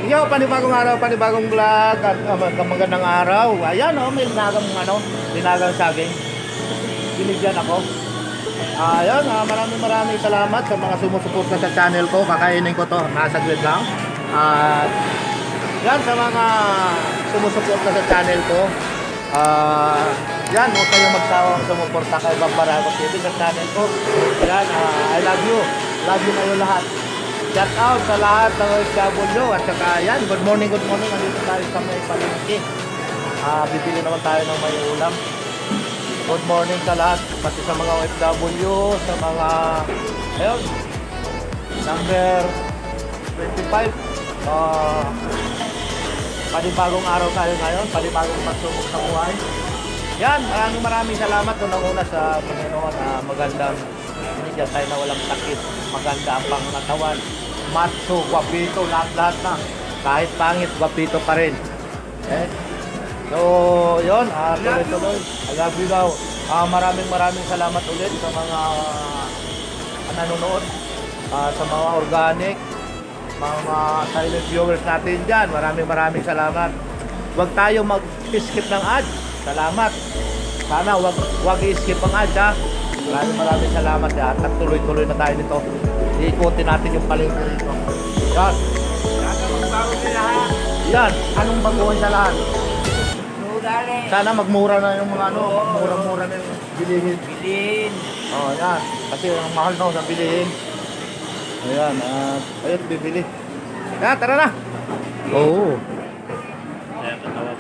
Yo, panibagong araw, panibagong vlog at magandang araw. Ayan may linagang saging. Binigyan ako. Ayan, maraming salamat sa mga sumusuporta sa channel ko. Kakainin ko to, nasaglit lang. At yan sa mga sumusuporta sa channel ko. Yan, huwag kayong magsawang sumuporta kay Bambarago TV sa channel ko. Yan, I love you. Love you kayo lahat. Shout out sa lahat ng OFW at saka yan, good morning. Andito tayo sa may palengke. Bibili naman tayo ng may ulam. Good morning sa lahat, pati sa mga OFW, sa mga ayun, number 25. Panibagong araw tayo ngayon, panibagong pagsubok sa buhay. Yan, maraming salamat unang-una sa Panginoon na magandang binigyan tayo na walang sakit, maganda ang pangangatawan, matso, guwapito, lahat na. Kahit pangit, guwapito pa rin. So, yun, tuloy-tuloy. I love you daw. Maraming salamat ulit sa mga nanonood, sa mga organic, mga silent viewers natin dyan. Maraming salamat. Huwag tayo mag-skip ng ads. Salamat. Sana huwag i-skip ang ads, ha. Maraming salamat, ha. At tuloy-tuloy na tayo nito. Iikutin natin yung palengke nito. Yan. Yan. Anong baguhan sa lahat? Sana magmura na yung mga mura-mura na yung bilihin. Yan. Kasi ang mahal na sa bilihin. Ayan, ayun, bibili. Yan, tara na. Oo. Ayan, tatawag.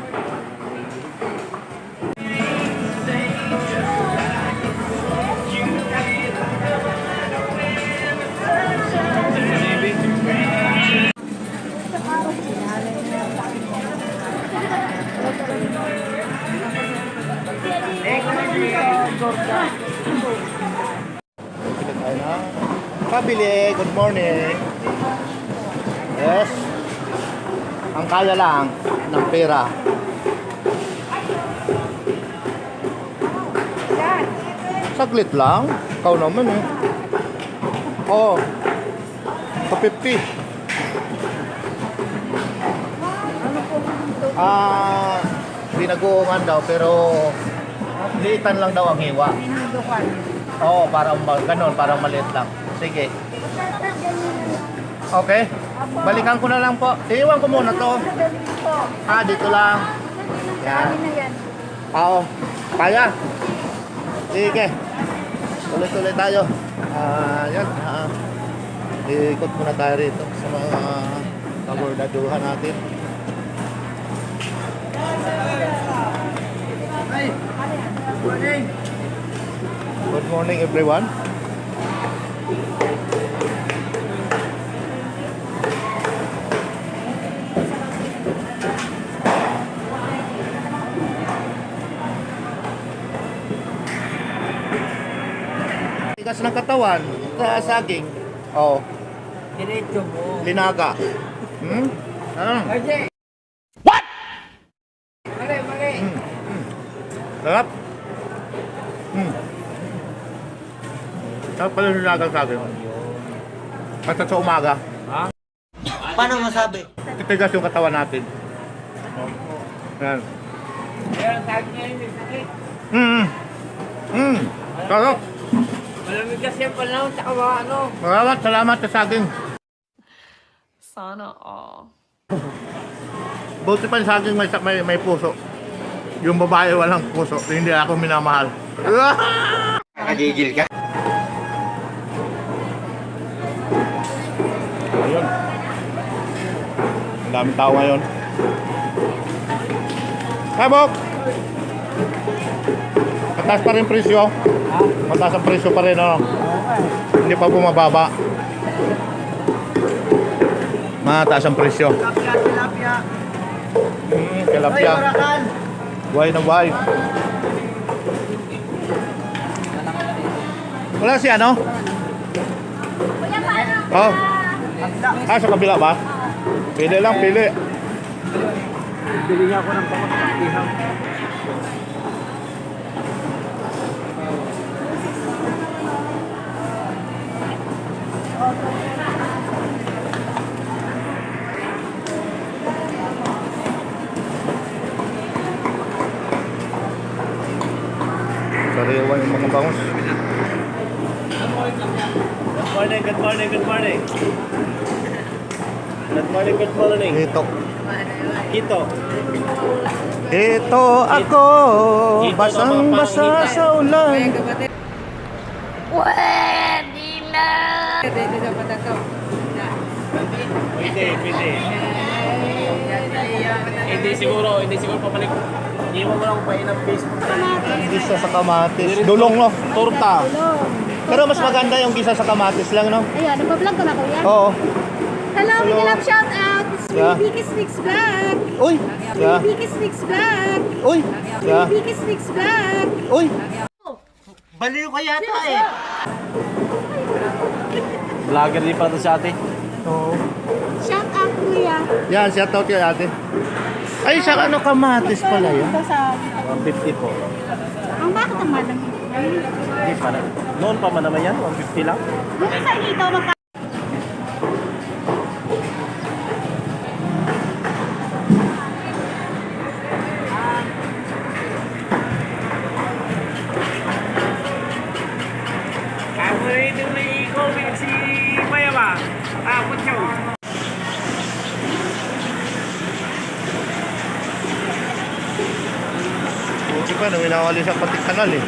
Pabili, good morning. Yes. Ang kaya lang ng pera. Saglit lang. Ikaw naman eh. Oh. Sa 50. Binaguungan daw pero liitan lang daw ang hiwa. Oo, parang ganon, parang maliit lang. Sige. Okay. Balikan ko na lang po. Iiwan ko muna to. Dito lang. Yan. Oo. Kaya. Sige. Tuloy-tuloy tayo. Yan. Ikot muna tayo rito sa mga kabordaduhan natin. Good morning everyone. Tigas ng katawan sa saging. Oh. Diretso mo. Linaga. What? Mali. Sarap. Sarap pala yung linagang saging. Basta sa umaga. Paano masabi? Titigas yung katawan natin. Yan. Kaya saging ngayon may sakit. Sarap. Malamig kasi ang panahon sa ano. Salamat sa saging. Sana all. Buti pa yung saging may puso. Yung babae walang puso. Hindi ako minamahal. Nakagigil ka? Ayun. Ang daming tao ngayon. Bok! Mataas pa rin presyo. Mataas ang presyo pa rin, ano? Hindi pa bumababa. Mataas ang presyo. Tilapia. Tilapia. Buhay na buhay. Wala si ano? Oh. Sa kabila ba? Pili lang, pili. Bili niya ako ng pamagkihaw. Sariwa yung mga bangus. Good morning, good morning, good morning. Good morning, good morning. Ito. Kito. Ito ako, basang-basa sa ulan. Pwede na! Pwede, pwede. Hindi siguro pabalik. Iwan mo lang pa ng Facebook. Gisa sa kamatis. Dulong, no? Torta. Pero mas maganda yung gisa sa kamatis lang, no? Ayun, nagpa-vlog ko na kuya. Oo. Hello, we love shout out. It's Yeah. Biggest Mix Vlog. Uy! Yeah. Biggest Mix Vlog. Uy! Yeah. Biggest Mix Vlog. Uy! Baliw ka yata eh. Vlogger din pala to si ate. Oo. Shout out kuya. Yan, shout out kay ate. Ay, sa ano kamatis pala yan? Ito sa 150 po. ang bakit naman ng Hindi pa na. Noon pa man naman yan, 150 lang. Yung sa dito magka Amoy tuloy ko si Maya ba? Putyo. Buti pa, nung inawali sa patik kanal eh.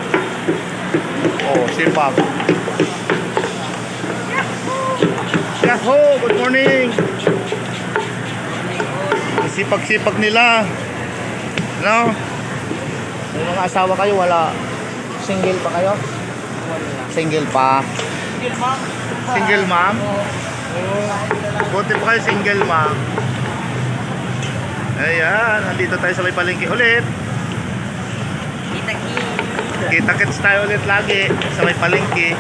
Oo, sipag. Yahoo! Good morning! Sipag-sipag nila. No? May mga asawa kayo, wala. Single pa kayo? Single pa. Single mom? Buti pa kayo single mom. Ayan, nandito tayo sa may palengke ulit. Kita-kits tayo ulit lagi sa may palengke.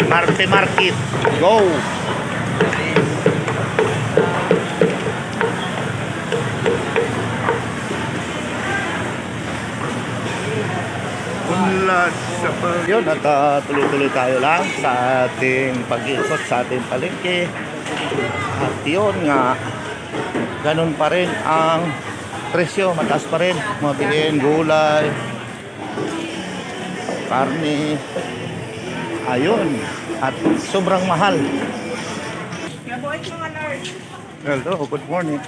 Marte Market. Go! Unlad sa yun at tuloy-tuloy tayo lang sa ating pag-ikot sa ating palengke. At yun nga, ganun pa rin ang presyo, mataas pa rin. Mga bilihin, gulay, karne, ayun, at sobrang mahal. Hello, good morning.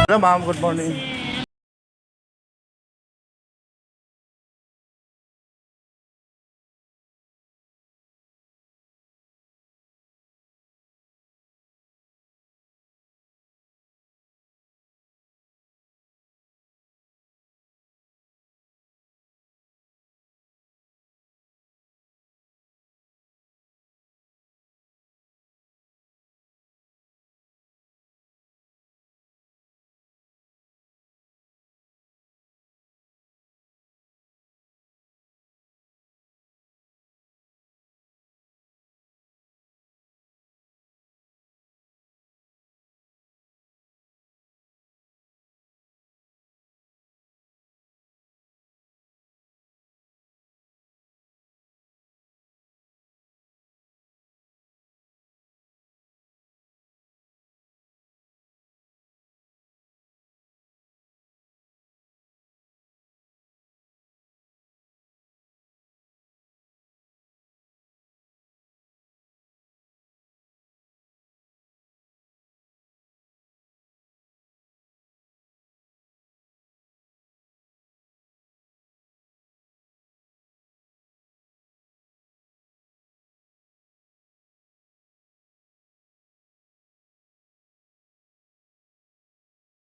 Hello ma'am, good morning.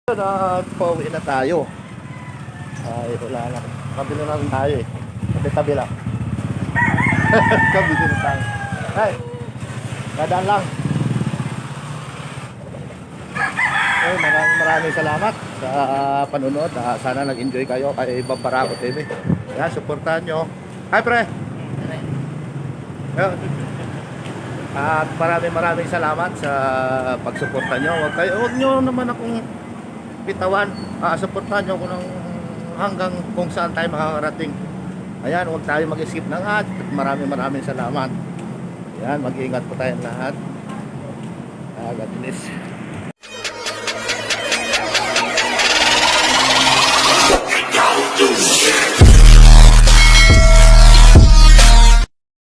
At pauwi na tayo. Ay, wala na. Kabila na rin tayo eh. Tabi-tabi lang. Kabila na tayo. Ay, dadaan lang. Ay, maraming salamat sa panunod. Sana nag-enjoy kayo kay Bambarako TV. Yan, supportahan nyo. Hi, pre! Ayan. At maraming salamat sa pagsuporta nyo. Huwag nyo naman akong bitawan. Suportahan nyo ako ng hanggang kung saan tayo makakarating. Ayan, huwag tayo mag-skip ng ad. Maraming salamat. Ayan, mag-iingat po tayong lahat. God bless.